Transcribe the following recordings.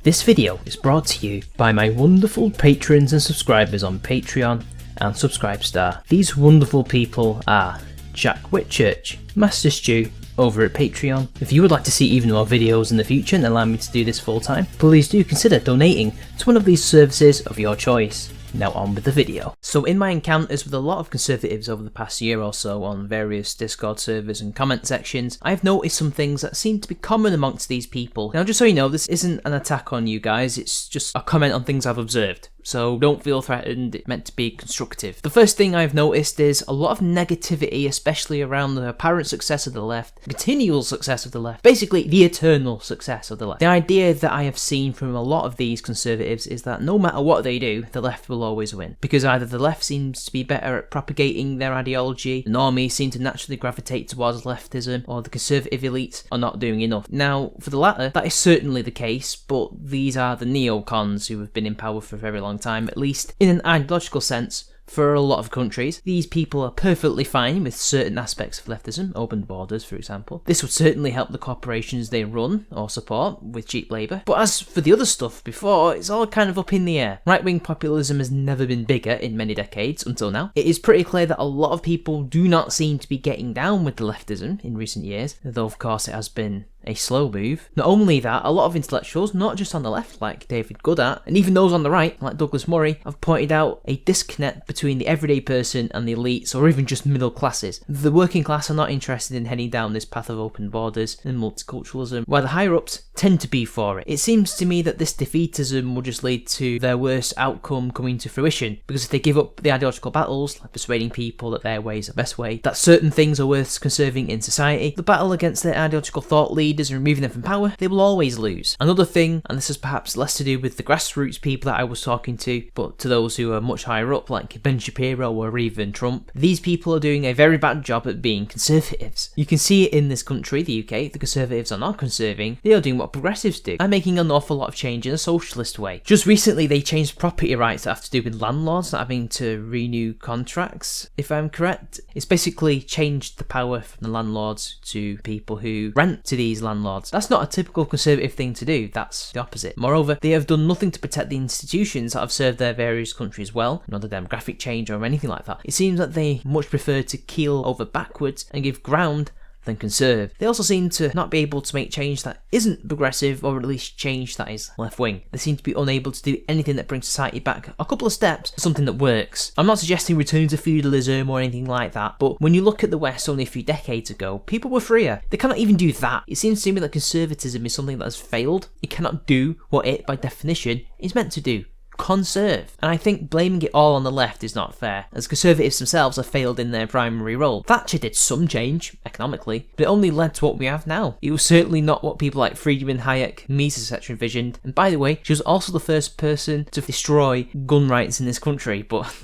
This video is brought to you by my wonderful patrons and subscribers on Patreon and Subscribestar. These wonderful people are Jack Whitchurch, Master Stew over at Patreon. If you would like to see even more videos in the future and allow me to do this full time, please do consider donating to one of these services of your choice. Now on with the video. So in my encounters with a lot of conservatives over the past year or so on various Discord servers and comment sections, I've noticed some things that seem to be common amongst these people. Now just so you know, this isn't an attack on you guys, it's just a comment on things I've observed. So don't feel threatened, it's meant to be constructive. The first thing I've noticed is a lot of negativity, especially around the apparent success of the left, the continual success of the left, basically the eternal success of the left. The idea that I have seen from a lot of these conservatives is that no matter what they do, the left will always win. Because either the left seems to be better at propagating their ideology, the normies seem to naturally gravitate towards leftism, or the conservative elites are not doing enough. Now, for the latter, that is certainly the case, but these are the neocons who have been in power for a very long time, at least in an ideological sense. For a lot of countries, these people are perfectly fine with certain aspects of leftism, open borders for example. This would certainly help the corporations they run or support with cheap labour. But as for the other stuff before, it's all kind of up in the air. Right-wing populism has never been bigger in many decades until now. It is pretty clear that a lot of people do not seem to be getting down with the leftism in recent years, though of course it has been a slow move. Not only that, a lot of intellectuals, not just on the left like David Goddard, and even those on the right like Douglas Murray, have pointed out a disconnect between the everyday person and the elites, or even just middle classes. The working class are not interested in heading down this path of open borders and multiculturalism, while the higher ups tend to be for it. It seems to me that this defeatism will just lead to their worst outcome coming to fruition, because if they give up the ideological battles, like persuading people that their way is the best way, that certain things are worth conserving in society, the battle against their ideological thought leaders and removing them from power, they will always lose. Another thing, and this is perhaps less to do with the grassroots people that I was talking to, but to those who are much higher up like Ben Shapiro or even Trump, these people are doing a very bad job at being conservatives. You can see it in this country, the UK, the conservatives are not conserving, they are doing what progressives do, and making an awful lot of change in a socialist way. Just recently they changed property rights that have to do with landlords not having to renew contracts, if I'm correct. It's basically changed the power from the landlords to people who rent to these landlords. That's not a typical conservative thing to do, that's the opposite. Moreover, they have done nothing to protect the institutions that have served their various countries well, not the demographic change or anything like that. It seems that they much prefer to keel over backwards and give ground than conserve. They also seem to not be able to make change that isn't progressive, or at least change that is left-wing. They seem to be unable to do anything that brings society back a couple of steps to something that works. I'm not suggesting return to feudalism or anything like that, but when you look at the West only a few decades ago, people were freer. They cannot even do that. It seems to me that conservatism is something that has failed. It cannot do what it, by definition, is meant to do. Conserve. And I think blaming it all on the left is not fair, as conservatives themselves have failed in their primary role. Thatcher did some change, economically, but it only led to what we have now. It was certainly not what people like Friedman, Hayek, Mises etc. envisioned, and by the way, she was also the first person to destroy gun rights in this country, but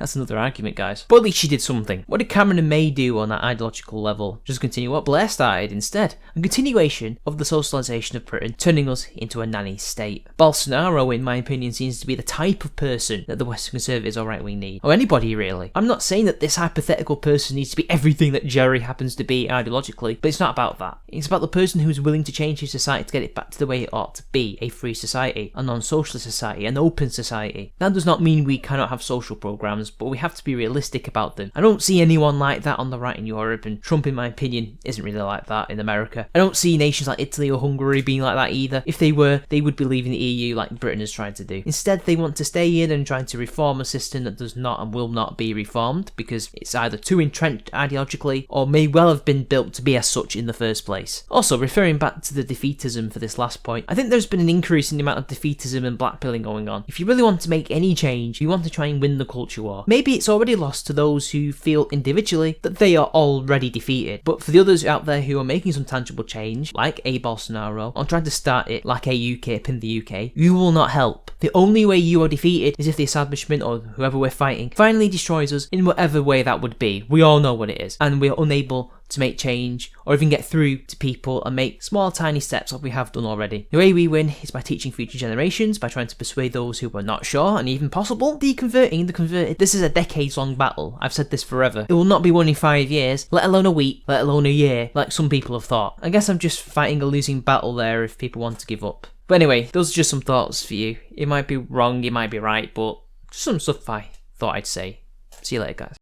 that's another argument, guys. But at least she did something. What did Cameron and May do on that ideological level? Just continue what Blair started instead. A continuation of the socialisation of Britain, turning us into a nanny state. Bolsonaro, in my opinion, seems to be the type of person that the Western Conservatives or right-wing need, or anybody really. I'm not saying that this hypothetical person needs to be everything that Jerry happens to be ideologically, but it's not about that. It's about the person who's willing to change his society to get it back to the way it ought to be, a free society, a non-socialist society, an open society. That does not mean we cannot have social programs, but we have to be realistic about them. I don't see anyone like that on the right in Europe, and Trump, in my opinion, isn't really like that in America. I don't see nations like Italy or Hungary being like that either. If they were, they would be leaving the EU like Britain has tried to do. Instead, they want to stay in and try to reform a system that does not and will not be reformed, because it's either too entrenched ideologically or may well have been built to be as such in the first place. Also, referring back to the defeatism for this last point, I think there's been an increase in the amount of defeatism and blackpilling going on. If you really want to make any change, you want to try and win the culture war. Maybe it's already lost to those who feel individually that they are already defeated, but for the others out there who are making some tangible change, like a Bolsonaro, or trying to start it like a UKIP in the UK, you will not help. The only way you are defeated is if the establishment, or whoever we're fighting, finally destroys us in whatever way that would be. We all know what it is, and we're unable to make change or even get through to people and make small tiny steps like we have done already. The way we win is by teaching future generations, by trying to persuade those who are not sure and even possible, deconverting the converted. This is a decades long battle. I've said this forever. It will not be won in 5 years, let alone a week, let alone a year, like some people have thought. I guess I'm just fighting a losing battle there if people want to give up. But anyway, those are just some thoughts for you. It might be wrong, it might be right, but just some stuff I thought I'd say. See you later, guys.